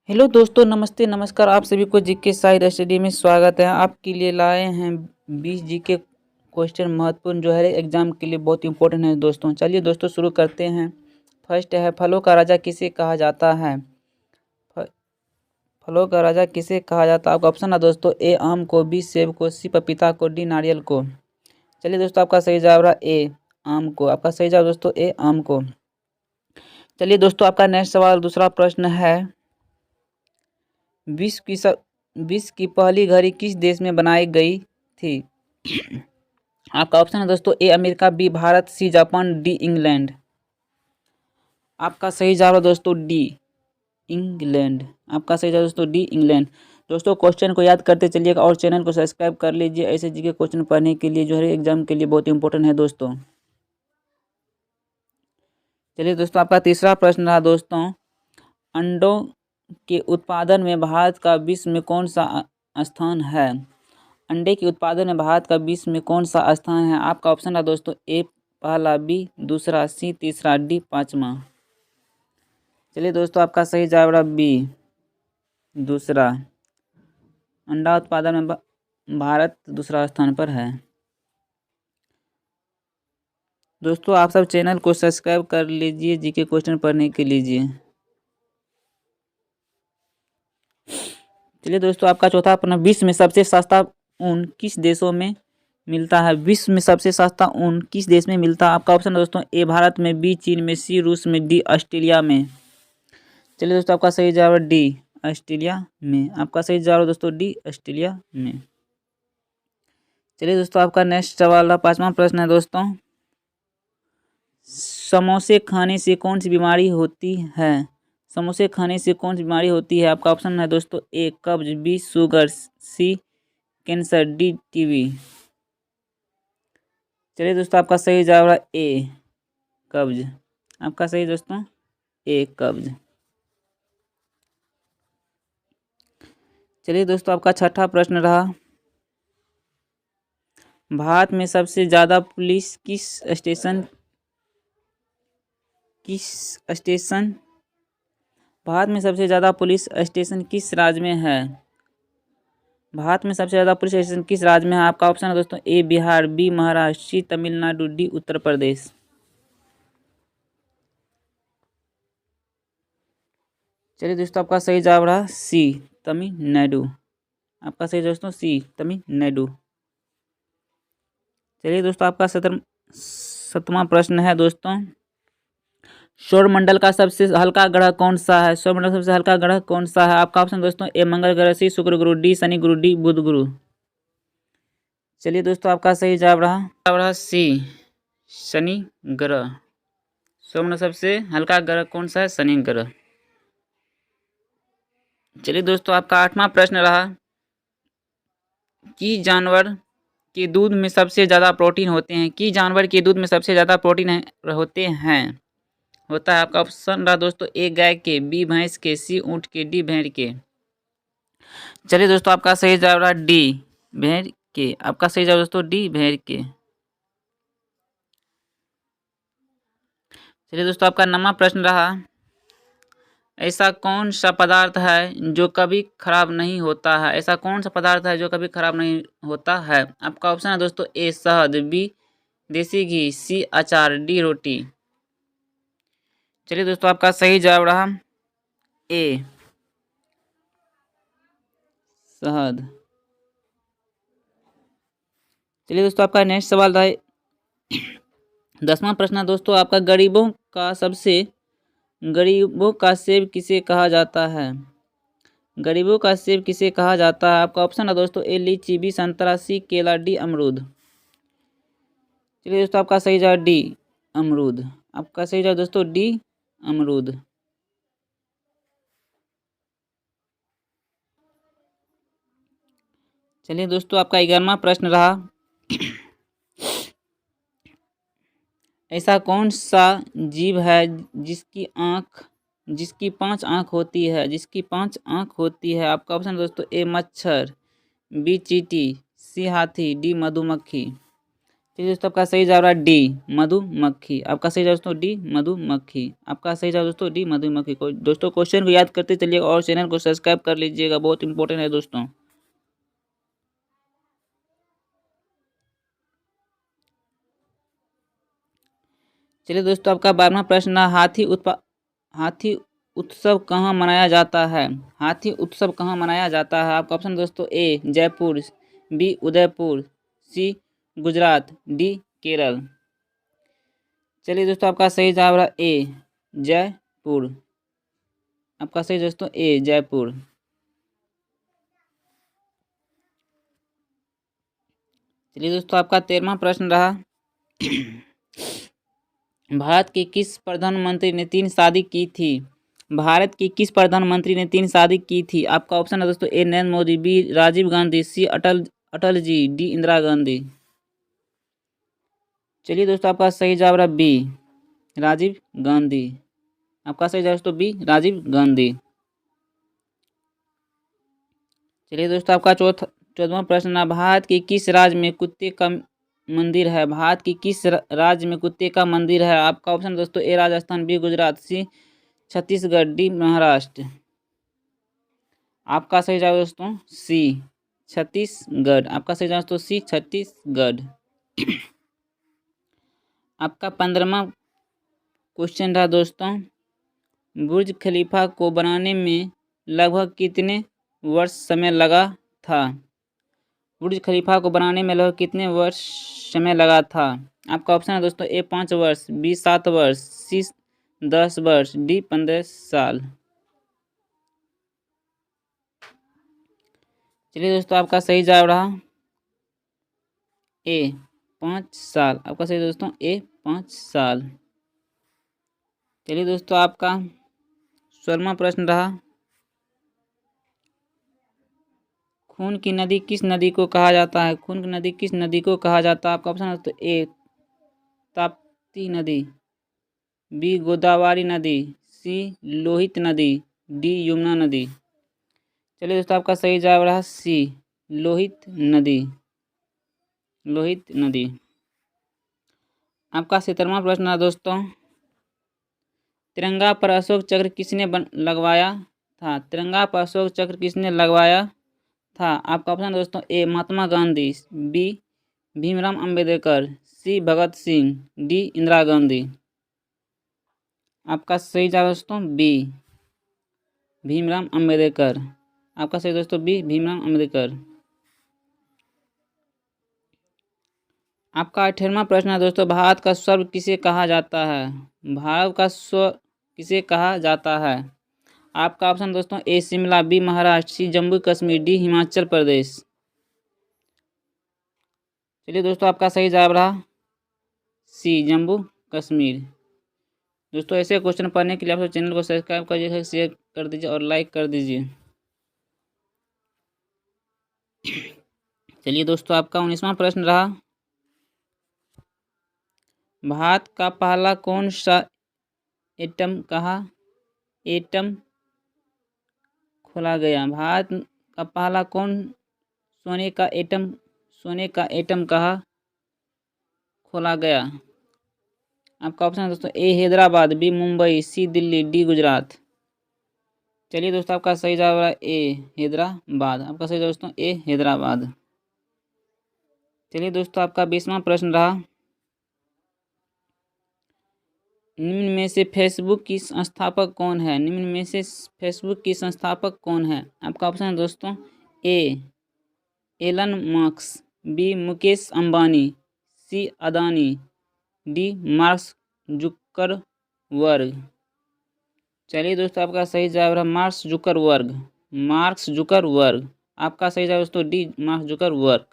Hello दोस्तों, नमस्ते नमस्कार। आप सभी को जीके साइड स्टडी में स्वागत है। आपके लिए लाए हैं 20 जीके क्वेश्चन महत्वपूर्ण जो है एग्जाम के लिए बहुत इंपॉर्टेंट है दोस्तों। चलिए दोस्तों शुरू करते हैं। फर्स्ट है, फलों का राजा किसे कहा जाता है? फ- फलों का राजा किसे कहा जाता है? आपका ऑप्शन है दोस्तों, ए आम को, बी सेब को, सी पपीता को, डी नारियल को। चलिए दोस्तों, आपका सही जवाब रहा ए आम को। आपका सही जवाब दोस्तों ए आम को। चलिए दोस्तों, आपका नेक्स्ट सवाल दूसरा प्रश्न है, विश्व की पहली घड़ी किस देश में बनाई गई थी? आपका ऑप्शन है दोस्तों, A America, B Bharat, C Japan, D England. आपका सही जवाब है दोस्तों डी इंग्लैंड। आपका सही जवाब दोस्तों डी इंग्लैंड। दोस्तों क्वेश्चन को याद करते चलिएगा और चैनल को सब्सक्राइब कर लीजिए ऐसे जी के क्वेश्चन पढ़ने के लिए जो है एग्जाम के लिए बहुत इंपॉर्टेंट है दोस्तों। चलिए दोस्तों, आपका तीसरा प्रश्न रहा दोस्तों, अंडों के उत्पादन में भारत का विश्व में कौन सा स्थान है? अंडे के उत्पादन में भारत का विश्व में कौन सा स्थान है? आपका ऑप्शन है दोस्तों, ए पहला, बी दूसरा, सी तीसरा, डी पांचवा। चलिए दोस्तों, आपका सही जवाब रहा बी दूसरा। अंडा उत्पादन में भारत दूसरा स्थान पर है। दोस्तों आप सब चैनल को सब्सक्राइब कर लीजिए जीके क्वेश्चन पढ़ने के लिए। चलिए दोस्तों, आपका चौथा प्रश्न, विश्व में सबसे सस्ता ऊन किस देशों में मिलता है? विश्व में सबसे सस्ता ऊन किस देश में मिलता है? आपका ऑप्शन दोस्तों, ए भारत में, बी चीन में, सी रूस में, डी ऑस्ट्रेलिया में। चलिए दोस्तों, आपका सही जवाब है डी ऑस्ट्रेलिया में। आपका सही जवाब है दोस्तों डी ऑस्ट्रेलिया में। चलिए दोस्तों, आपका नेक्स्ट सवाल पांचवा प्रश्न है दोस्तों, समोसे खाने से कौन सी बीमारी होती है? समोसे खाने से कौन सी बीमारी होती है? आपका ऑप्शन है दोस्तों, ए कब्ज, बी शुगर, सी कैंसर, डी टीबी। चलिए दोस्तों, आपका सही जवाब है ए कब्ज। आपका सही दोस्तों ए कब्ज। चलिए दोस्तों, आपका छठा प्रश्न रहा, भारत में सबसे ज्यादा पुलिस भारत में सबसे ज्यादा पुलिस स्टेशन किस राज्य में है? भारत में सबसे ज्यादा पुलिस स्टेशन किस राज्य में है? आपका ऑप्शन है दोस्तों, ए बिहार, बी महाराष्ट्र, सी तमिलनाडु, डी उत्तर प्रदेश। चलिए दोस्तों, आपका सही जवाब रहा सी तमिलनाडु। आपका सही दोस्तों सी तमिलनाडु। चलिए दोस्तों, आपका सातवां प्रश्न है दोस्तों, सौरमंडल का सबसे हल्का ग्रह कौन सा है? सौरमंडल का सबसे हल्का ग्रह कौन सा है? आपका ऑप्शन दोस्तों, ए मंगल ग्रह, सी शुक्र ग्रह, डी शनि ग्रह, डी बुध ग्रह। चलिए दोस्तों, आपका सही जवाब रहा सी शनि ग्रह। सौरमंडल सबसे हल्का ग्रह कौन सा है? शनि ग्रह। चलिए दोस्तों, आपका आठवां प्रश्न रहा कि जानवर के दूध में सबसे ज़्यादा प्रोटीन होते हैं? कि जानवर के दूध में सबसे ज़्यादा प्रोटीन होता है? आपका ऑप्शन रहा दोस्तों, ए गाय के, बी भैंस के, सी ऊँट के, डी भेड़ के। चलिए दोस्तों, आपका सही जवाब रहा डी भेड़ के। आपका सही जवाब दोस्तों डी भेड़ के। चलिए दोस्तों, आपका नौवां प्रश्न रहा, ऐसा कौन सा पदार्थ है जो कभी खराब नहीं होता है? ऐसा कौन सा पदार्थ है जो कभी खराब नहीं होता है? आपका ऑप्शन है दोस्तों, ए शहद, बी देसी घी, सी अचार, डी रोटी। चलिए दोस्तों, आपका सही जवाब रहा ए शहद। चलिए दोस्तों, आपका नेक्स्ट सवाल रहा 10वां प्रश्न दोस्तों, आपका गरीबों का सेब किसे कहा जाता है? गरीबों का सेब किसे कहा जाता है? आपका ऑप्शन है दोस्तों, ए लीची, बी संतरा, सी केला, डी अमरूद। चलिए दोस्तों, आपका सही जवाब डी अमरूद। आपका सही जवाब दोस्तों डी अमरूद। चलिए दोस्तों, आपका 11वां प्रश्न रहा, ऐसा कौन सा जीव है जिसकी 5 आँख होती है? जिसकी 5 आँख होती है? आपका ऑप्शन दोस्तों, ए मच्छर, बी चींटी, सी हाथी, डी मधुमक्खी। चलिए दोस्तों, आपका सही जवाब रहा डी, मधुमक्खी। आपका सही जवाब दोस्तों डी, मधुमक्खी। आपका सही जवाब दोस्तों डी, मधुमक्खी। को दोस्तों क्वेश्चन को याद करते चलिए और चैनल को सब्सक्राइब कर लीजिएगा, बहुत इंपॉर्टेंट है दोस्तों। चलिए दोस्तों, आपका 12वां प्रश्न, हाथी उत्सव कहाँ मनाया जाता है? हाथी उत्सव कहाँ मनाया जाता है? आपका ऑप्शन दोस्तों ए जयपुर, बी उदयपुर, सी गुजरात, डी केरल। चलिए दोस्तों, आपका सही जवाब रहा ए जयपुर। आपका सही दोस्तों ए जयपुर। चलिए दोस्तों, आपका 13वां प्रश्न रहा, भारत के किस प्रधानमंत्री ने 3 शादी की थी? भारत की किस प्रधानमंत्री ने 3 शादी की थी? आपका ऑप्शन है दोस्तों ए नरेंद्र मोदी, बी राजीव गांधी, सी अटल जी, डी इंदिरा गांधी। चलिए दोस्तों, आपका सही जवाब रहा बी राजीव गांधी। आपका सही जवाब दोस्तों बी राजीव गांधी। चलिए दोस्तों, आपका 14वां प्रश्न, भारत के किस राज्य में कुत्ते का मंदिर है? भारत की किस राज्य में कुत्ते का मंदिर है? आपका ऑप्शन दोस्तों ए राजस्थान, बी गुजरात, सी छत्तीसगढ़, डी महाराष्ट्र। आपका सही जवाब दोस्तों सी छत्तीसगढ़। आपका सही जवाब दोस्तों सी छत्तीसगढ़। आपका 15वां क्वेश्चन रहा दोस्तों, बुर्ज खलीफा को बनाने में लगभग कितने वर्ष समय लगा था? बुर्ज खलीफा को बनाने में लगभग कितने वर्ष समय लगा था? आपका ऑप्शन है दोस्तों ए 5 वर्ष, बी 7 वर्ष, सी 10 वर्ष, डी 15 साल। चलिए दोस्तों, आपका सही जवाब रहा ए 5 साल। आपका सही दोस्तों ए 5 साल। चलिए दोस्तों, आपका 16वां प्रश्न रहा, खून की नदी किस नदी को कहा जाता है? खून की नदी किस नदी को कहा जाता है? आपका ऑप्शन है दोस्तों ए ताप्ती नदी, बी गोदावरी नदी, सी लोहित नदी, डी यमुना नदी। चलिए दोस्तों, आपका सही जवाब रहा सी लोहित नदी। लोहित नदी। आपका 17वां प्रश्न है दोस्तों, तिरंगा पर अशोक चक्र किसने लगवाया था? तिरंगा पर अशोक चक्र किसने लगवाया था? आपका ऑप्शन दोस्तों ए महात्मा गांधी, बी भीमराव अंबेडकर, सी भगत सिंह, डी इंदिरा गांधी। आपका सही जवाब दोस्तों बी भीमराव अंबेडकर। आपका सही दोस्तों बी भीमराव अंबेडकर। आपका 18वां प्रश्न है दोस्तों, भारत का स्वर्ग किसे कहा जाता है? भारत का स्वर्ग किसे कहा जाता है? आपका ऑप्शन दोस्तों ए शिमला, बी महाराष्ट्र, सी जम्मू कश्मीर, डी हिमाचल प्रदेश। चलिए दोस्तों, आपका सही जवाब रहा सी जम्मू कश्मीर। दोस्तों, ऐसे क्वेश्चन पढ़ने के लिए आप चैनल को सब्सक्राइब करिए, शेयर कर दीजिए और लाइक कर दीजिए। चलिए दोस्तों, आपका 19वां प्रश्न रहा, भारत का पहला कौन सा एटम खोला गया? भारत का पहला कौन सोने का एटम कहाँ खोला गया? आपका ऑप्शन है दोस्तों ए हैदराबाद, बी मुंबई, सी दिल्ली, डी गुजरात। चलिए दोस्तों, आपका सही जवाब है ए हैदराबाद। आपका सही जवाब दोस्तों ए हैदराबाद। चलिए दोस्तों, आपका 20वां प्रश्न रहा, निम्न में से फेसबुक की संस्थापक कौन है? निम्न में से फेसबुक की संस्थापक कौन है? आपका ऑप्शन है दोस्तों A Elon Musk, B Mukesh Ambani, C Adani, D Mark Zuckerberg. चलिए दोस्तों, आपका सही जवाब है मार्क जुकरबर्ग। आपका सही जवाब दोस्तों डी मार्क जुकरबर्ग।